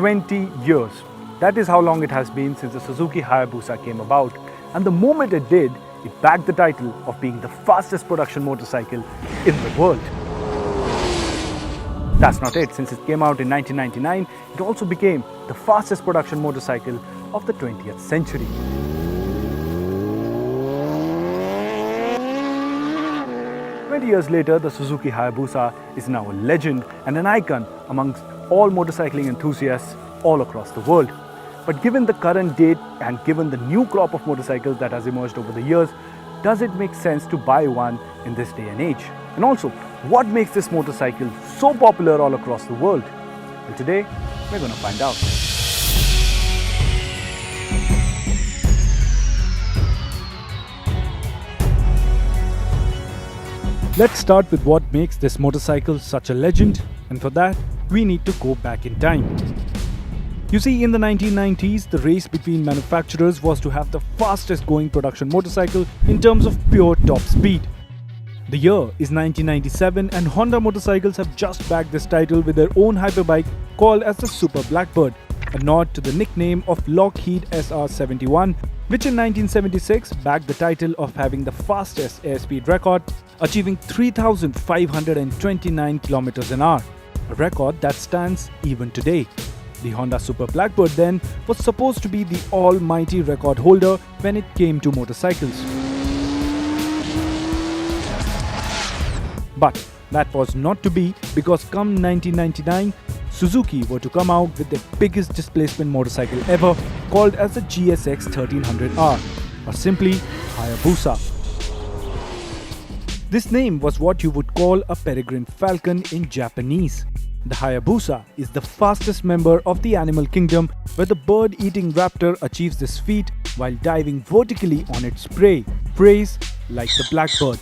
20 years. That is how long it has been since the Suzuki Hayabusa came about, and the moment it did, it bagged the title of being the fastest production motorcycle in the world. That's not it. Since it came out in 1999, it also became the fastest production motorcycle of the 20th century. Years later, the Suzuki Hayabusa is now a legend and an icon amongst all motorcycling enthusiasts all across the world. But given the current date and given the new crop of motorcycles that has emerged over the years, does it make sense to buy one in this day and age? And also, what makes this motorcycle so popular all across the world? And today, we're going to find out. Let's start with what makes this motorcycle such a legend, and for that, we need to go back in time. You see, in the 1990s, the race between manufacturers was to have the fastest going production motorcycle in terms of pure top speed. The year is 1997 and Honda motorcycles have just bagged this title with their own hyperbike called as the Super Blackbird, a nod to the nickname of Lockheed SR-71, which in 1976 bagged the title of having the fastest airspeed record, achieving 3,529 km an hour, a record that stands even today. The Honda Super Blackbird then was supposed to be the almighty record holder when it came to motorcycles. But that was not to be, because come 1999, Suzuki were to come out with their biggest displacement motorcycle ever, called as the GSX 1300R, or simply Hayabusa. This name was what you would call a peregrine falcon in Japanese. The Hayabusa is the fastest member of the animal kingdom, where the bird-eating raptor achieves this feat while diving vertically on its prey, praise like the blackbird.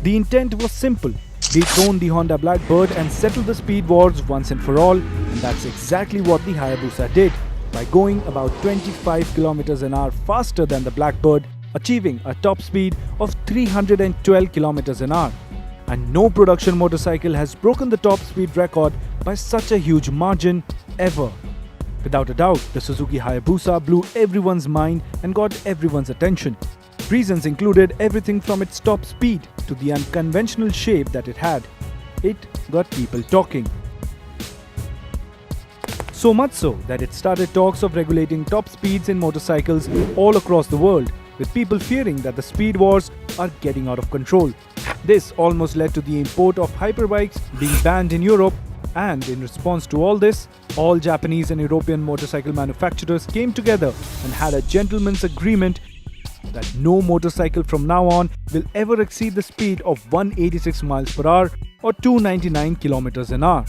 The intent was simple: dethrone the Honda Blackbird and settle the speed wars once and for all, and that's exactly what the Hayabusa did, by going about 25 km an hour faster than the Blackbird, achieving a top speed of 312 km an hour. And no production motorcycle has broken the top speed record by such a huge margin ever. Without a doubt, the Suzuki Hayabusa blew everyone's mind and got everyone's attention. Reasons included everything from its top speed to the unconventional shape that it had. It got people talking. So much so that it started talks of regulating top speeds in motorcycles all across the world, with people fearing that the speed wars are getting out of control. This almost led to the import of hyperbikes being banned in Europe, and in response to all this, all Japanese and European motorcycle manufacturers came together and had a gentleman's agreement that no motorcycle from now on will ever exceed the speed of 186 miles per hour or 299 kilometers an hour.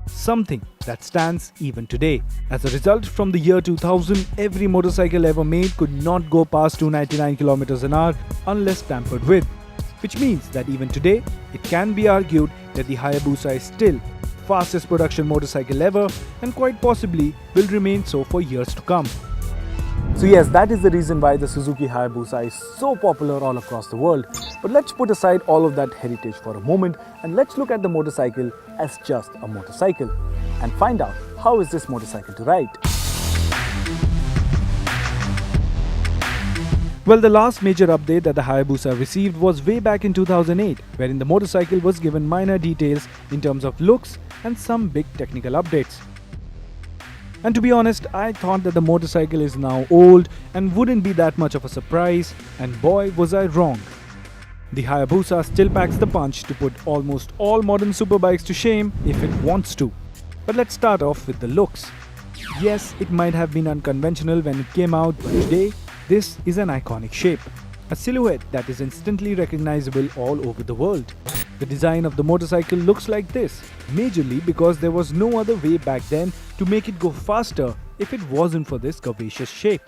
Something that stands even today. As a result, from the year 2000, every motorcycle ever made could not go past 299 kilometers an hour unless tampered with. Which means that even today, it can be argued that the Hayabusa is still the fastest production motorcycle ever, and quite possibly will remain so for years to come. So yes, that is the reason why the Suzuki Hayabusa is so popular all across the world. But let's put aside all of that heritage for a moment and let's look at the motorcycle as just a motorcycle and find out how is this motorcycle to ride. Well, the last major update that the Hayabusa received was way back in 2008, wherein the motorcycle was given minor details in terms of looks and some big technical updates. And to be honest, I thought that the motorcycle is now old and wouldn't be that much of a surprise, and boy was I wrong. The Hayabusa still packs the punch to put almost all modern superbikes to shame if it wants to. But let's start off with the looks. Yes, it might have been unconventional when it came out, but today, this is an iconic shape. A silhouette that is instantly recognizable all over the world. The design of the motorcycle looks like this, majorly because there was no other way back then to make it go faster if it wasn't for this curvaceous shape.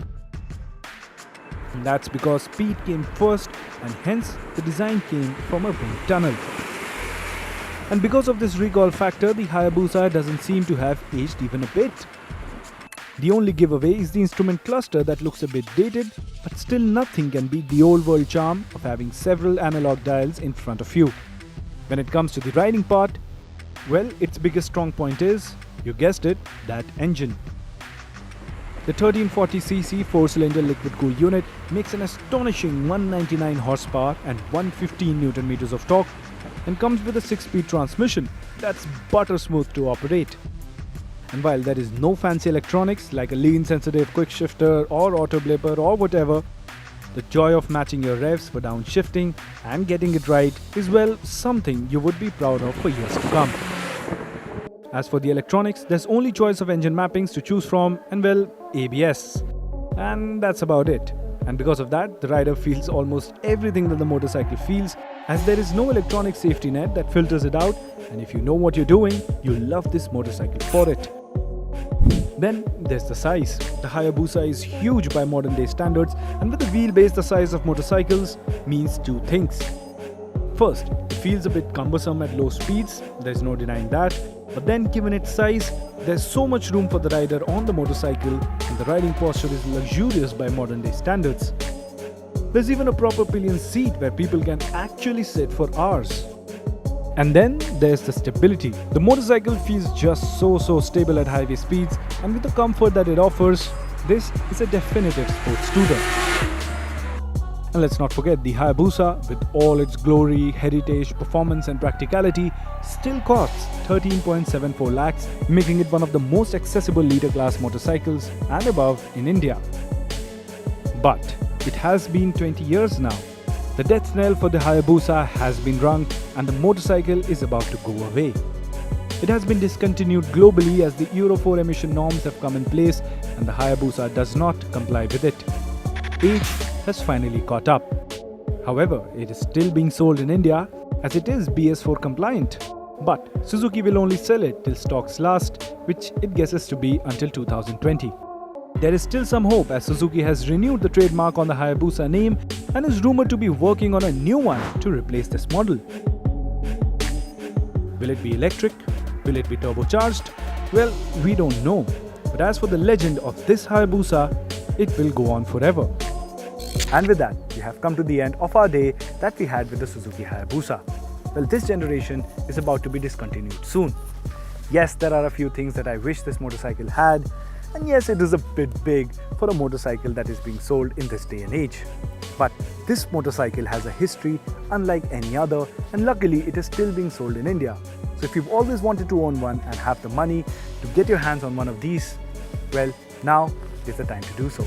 And that's because speed came first, and hence the design came from a wind tunnel. And because of this recall factor, the Hayabusa doesn't seem to have aged even a bit. The only giveaway is the instrument cluster that looks a bit dated, but still nothing can beat the old world charm of having several analog dials in front of you. When it comes to the riding part, well, its biggest strong point is You guessed it, that engine. The 1340cc 4-cylinder liquid-cooled unit makes an astonishing 199 horsepower and 115 Nm of torque and comes with a 6-speed transmission that's butter smooth to operate. And while there is no fancy electronics like a lean-sensitive quick shifter or auto blipper or whatever, the joy of matching your revs for downshifting and getting it right is, well, something you would be proud of for years to come. As for the electronics, there's only choice of engine mappings to choose from and, well, ABS. And that's about it. And because of that, the rider feels almost everything that the motorcycle feels, as there is no electronic safety net that filters it out, and if you know what you're doing, you'll love this motorcycle for it. Then there's the size. The Hayabusa is huge by modern day standards, and with a wheelbase the size of motorcycles means two things. First, it feels a bit cumbersome at low speeds, there's no denying that, but then given its size, there's so much room for the rider on the motorcycle and the riding posture is luxurious by modern day standards. There's even a proper pillion seat where people can actually sit for hours. And then there's the stability. The motorcycle feels just so stable at highway speeds, and with the comfort that it offers, this is a definitive sports tourer. And let's not forget, the Hayabusa, with all its glory, heritage, performance and practicality, still costs 13.74 lakhs, making it one of the most accessible leader class motorcycles and above in India. But it has been 20 years now. The death knell for the Hayabusa has been rung and the motorcycle is about to go away. It has been discontinued globally as the Euro 4 emission norms have come in place and the Hayabusa does not comply with it. Age has finally caught up. However, it is still being sold in India as it is BS4 compliant. But Suzuki will only sell it till stocks last, which it guesses to be until 2020. There is still some hope as Suzuki has renewed the trademark on the Hayabusa name and is rumored to be working on a new one to replace this model. Will it be electric? Will it be turbocharged? Well, we don't know. But as for the legend of this Hayabusa, it will go on forever. And with that, we have come to the end of our day that we had with the Suzuki Hayabusa. Well, this generation is about to be discontinued soon. Yes, there are a few things that I wish this motorcycle had, and yes, it is a bit big for a motorcycle that is being sold in this day and age. But this motorcycle has a history unlike any other, and luckily it is still being sold in India. So if you've always wanted to own one and have the money to get your hands on one of these, well, now is the time to do so.